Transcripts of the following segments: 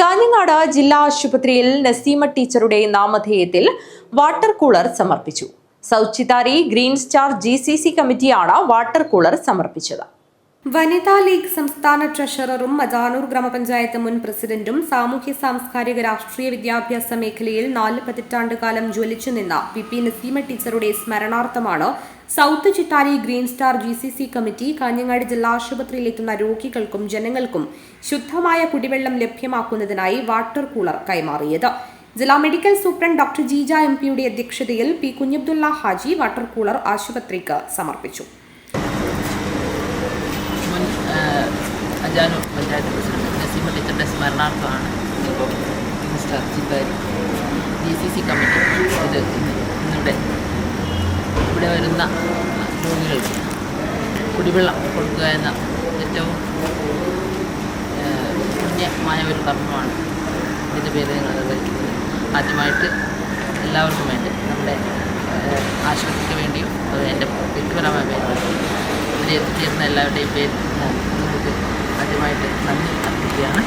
കാഞ്ഞങ്ങാട് ജില്ലാ ആശുപത്രിയിൽ നസീമ ടീച്ചറുടെ നാമധേയത്തിൽ വാട്ടർ കൂളർ സമർപ്പിച്ചു. സൗച്ചിതാരി ഗ്രീൻ സ്റ്റാർ GCC കമ്മിറ്റിയാണ് വാട്ടർ കൂളർ സമർപ്പിച്ചത്. വനിതാ ലീഗ് സംസ്ഥാന ട്രഷററും മജാനൂർ ഗ്രാമപഞ്ചായത്ത് മുൻ പ്രസിഡന്റും സാമൂഹ്യ സാംസ്കാരിക രാഷ്ട്രീയ വിദ്യാഭ്യാസ മേഖലയിൽ 4 പതിറ്റാണ്ടുകാലം ജ്വലിച്ചു നിന്ന PP നസീമ ടീച്ചറുടെ സ്മരണാർത്ഥമാണ് South Chithari Green Star GCC committee Kanhangad ജില്ലാ ആശുപത്രിയിലെത്തുന്ന രോഗികൾക്കും ജനങ്ങൾക്കും ശുദ്ധമായ കുടിവെള്ളം ലഭ്യമാക്കുന്നതിനായി വാട്ടർ കൂളർ കൈമാറിയത്. ജില്ലാ medical superintendent doctor Jeeja MP അധ്യക്ഷതയിൽ P. Kunhabdulla Haji water cooler ആശുപത്രിക്ക് സമർപ്പിച്ചു. അജാനൂർ പഞ്ചായത്ത് പ്രസിഡന്റ് നസീമ ടീച്ചറുടെ സ്മരണാർത്ഥമാണ് ഇപ്പോൾ green star Chithari GCC committee ഇവിടെ വരുന്ന രോഗികൾക്ക് കുടിവെള്ളം കൊടുക്കുക എന്ന ഏറ്റവും പുണ്യമായ ഒരു കർമ്മമാണ് ഇതിൻ്റെ പേര് ഞങ്ങൾ നിർവഹിക്കുന്നത്. ആദ്യമായിട്ട് എല്ലാവർക്കും വേണ്ടി നമ്മുടെ ആശുപത്രിക്ക് വേണ്ടിയും അത് എൻ്റെ വ്യക്തിപരമായ പേര് ഇവിടെ എത്തിച്ചേരുന്ന എല്ലാവരുടെയും പേര് നമുക്ക് ആദ്യമായിട്ട് നന്ദി അർപ്പിക്കുകയാണ്.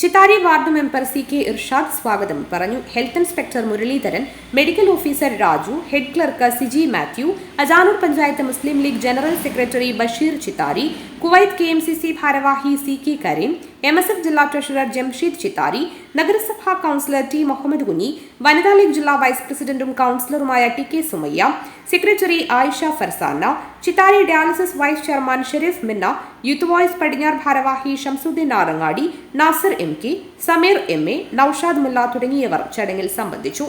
Chithari ward member CK Irshad സ്വാഗതം പറഞ്ഞു. Health inspector Muraleedharan, medical officer Raju, head clerk Siji Mathew, Ajanur panchayat Muslim League general secretary Basheer Chithari, Kuwait KMCC ഭാരവാഹി CK കരീം, MSF ജില്ലാ ട്രഷറർ ജംഷീദ് ചിത്താരി, നഗരസഭാ കൗൺസിലർ T. മുഹമ്മദ് കുഞ്ഞി, വനിതാ ലീഗ് ജില്ലാ വൈസ് പ്രസിഡന്റും കൗൺസിലറുമായ TK Sumayya, secretary Ayisha Farsana, Chithari dialysis vice chairman Shereef Minna, youth voice പടിഞ്ഞാർ ഭാരവാഹി ഷംസുദ്ദീൻ ആറങ്ങാടി, നാസർ MK, സമീർ MA, നൌഷാദ് മുല്ല തുടങ്ങിയവർ ചടങ്ങിൽ സംബന്ധിച്ചു.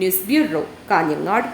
News bureau, Kanhangad.